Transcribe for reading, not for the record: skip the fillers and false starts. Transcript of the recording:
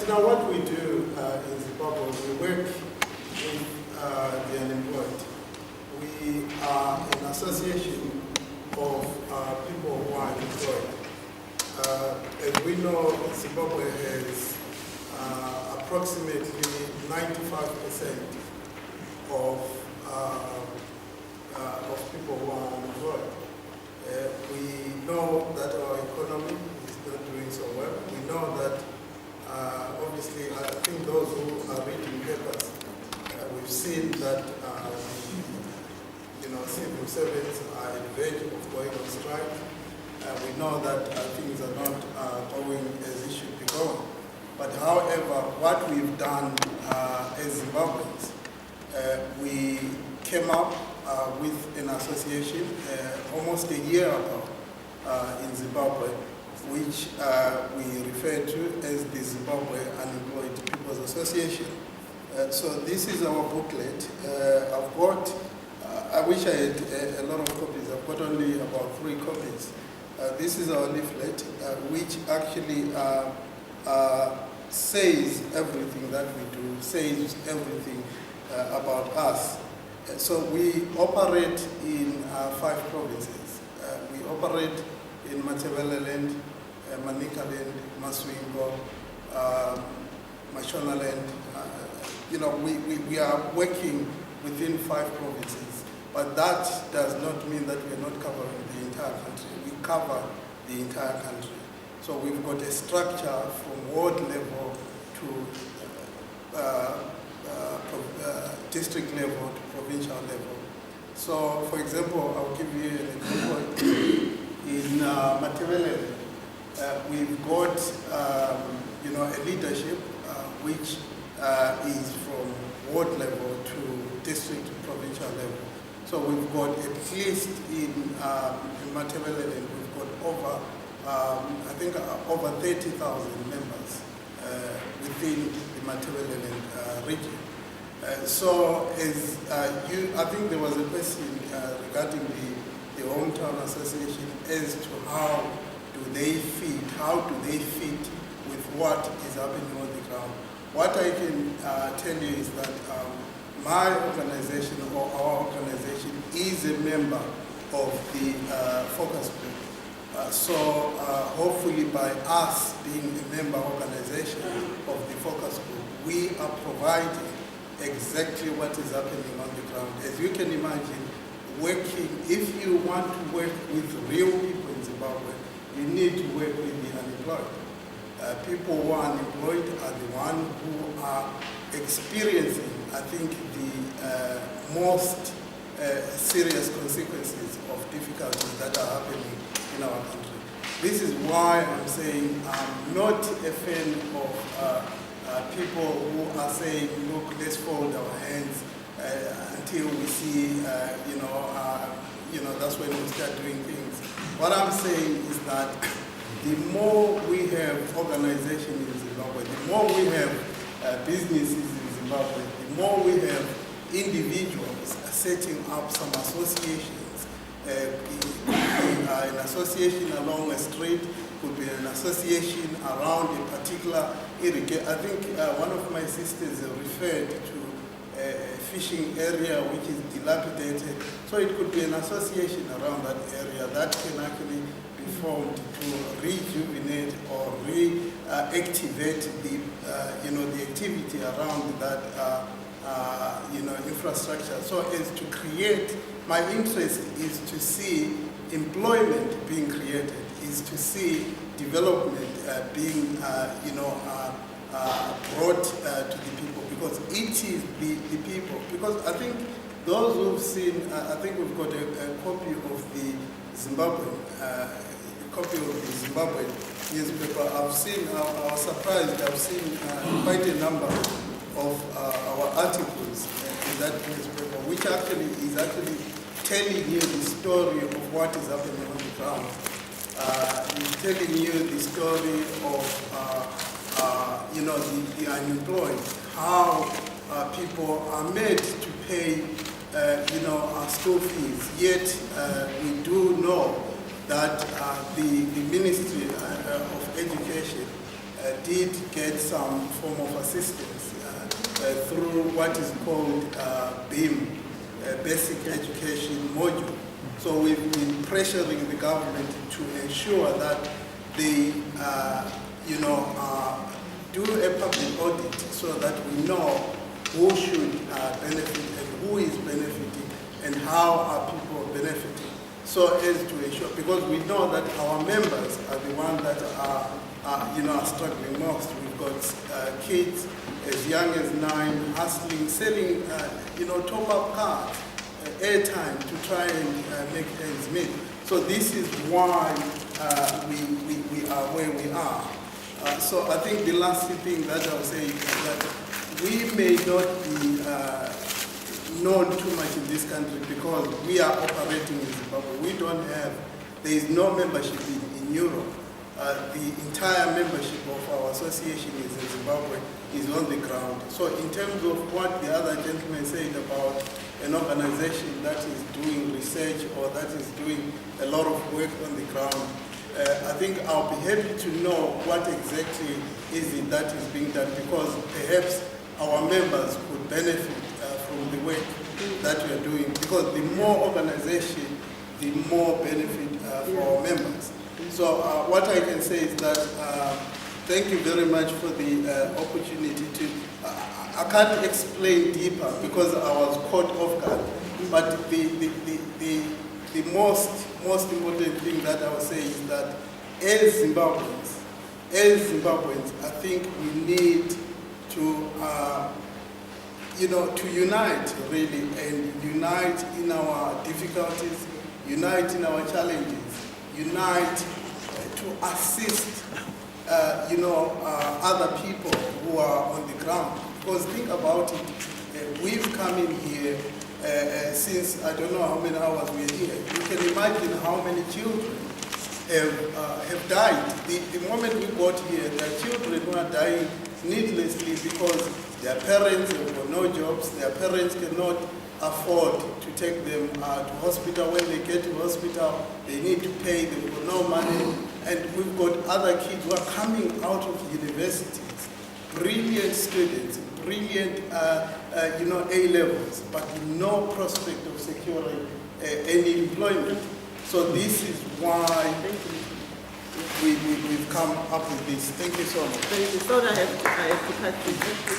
Now what we do in Zimbabwe, we work with the unemployed. We are an association of people who are employed. As we know, Zimbabwe has approximately 95% of people who are unemployed. We know that our economy is not doing so well. We know that, obviously, I think those who are reading papers, we've seen that civil servants are at the verge of going on strike. We know that things are not going as it should be going. But however, what we've done as Zimbabweans, we came up with an association almost a year ago in Zimbabwe, which we refer to as the Zimbabwe Unemployed People's Association. So this is our booklet. I've got, I wish I had a lot of copies. I've got only about 3 copies. This is our leaflet, which actually says everything that we do, says everything about us. So we operate in 5 provinces. We operate in Matebeleland, Manikaland, Maswingo, Mashonaland. We are working within 5 provinces. But that does not mean that we are not covering the entire country. We cover the entire country. So we've got a structure from ward level to district level to provincial level. So, for example, I'll give you an example. In Matebeleland, we've got a leadership which is from ward level to district to provincial level. So we've got at least in Matebeleland, we've got over, I think over 30,000 members within the Matebeleland region. So as I think there was a question regarding the hometown association as to how do they fit with what is happening on the ground. What I can tell you is that my organization or our organization is a member of the focus group. So hopefully by us being a member organization of the focus group, we are providing exactly what is happening on the ground. As you can imagine, if you want to work with real people in Zimbabwe, you need to work with the unemployed. People who are unemployed are the ones who are experiencing, I think, the most serious consequences of difficulties that are happening in our country. This is why I'm saying I'm not a fan of people who are saying, look, let's fold our hands until we see, that's when we start doing things. What I'm saying is that the more we have organizations in Zimbabwe, the more we have businesses in Zimbabwe, the more we have individuals setting up some associations. An association along a street, could be an association around a particular area. I think one of my sisters referred to a fishing area which is dilapidated. So it could be an association around that area that can actually be formed to rejuvenate or reactivate the activity around that infrastructure. So as to create, my interest is to see employment being created, is to see development being brought to the people, because it is the people. Because I think those who've seen, I think we've got a copy of the Zimbabwe newspaper. I've seen, I was surprised, I've seen quite a number of our articles in that newspaper, which actually is telling you the story of what is happening on the ground. It's telling you the story of the unemployed, how people are made to pay school fees, yet we do know that the Ministry of Education did get some form of assistance through what is called BEAM, Basic Education Module. So we've been pressuring the government to ensure that they, do a public audit so that we know who should benefit and who is benefiting and how are people benefiting. So as to ensure, because we know that our members are the ones that are struggling most. We've got kids as young as 9 hustling, selling, top-up cards, airtime to try and make ends meet. So this is why we are where we are. So I think the last thing that I'll say is that we may not be known too much in this country because we are operating in Zimbabwe. We don't have, there is no membership in Europe. The entire membership of our association is in Zimbabwe, is on the ground. So in terms of what the other gentleman said about an organization that is doing research or that is doing a lot of work on the ground, I think I'll be happy to know what exactly is it that is being done, because perhaps our members could benefit from the work that we are doing, because the more organization, the more benefit for our members. So what I can say is that thank you very much for the opportunity to, I can't explain deeper because I was caught off guard, but the most important thing that I would say is that as Zimbabweans, I think we need to, to unite really, and unite in our difficulties, unite in our challenges, unite to assist, other people who are on the ground. Because think about it, we've come in here since I don't know how many hours we're here. You can imagine how many children have died. The moment we got here, there are children who are dying needlessly because their parents have got no jobs, their parents cannot afford to take them to hospital. When they get to hospital, they need to pay, they've got no money. And we've got other kids who are coming out of universities, brilliant students, brilliant A-levels, but no prospect of securing any employment. So this is why we've come up with this. Thank you so much. Thank you. So I have to cut you.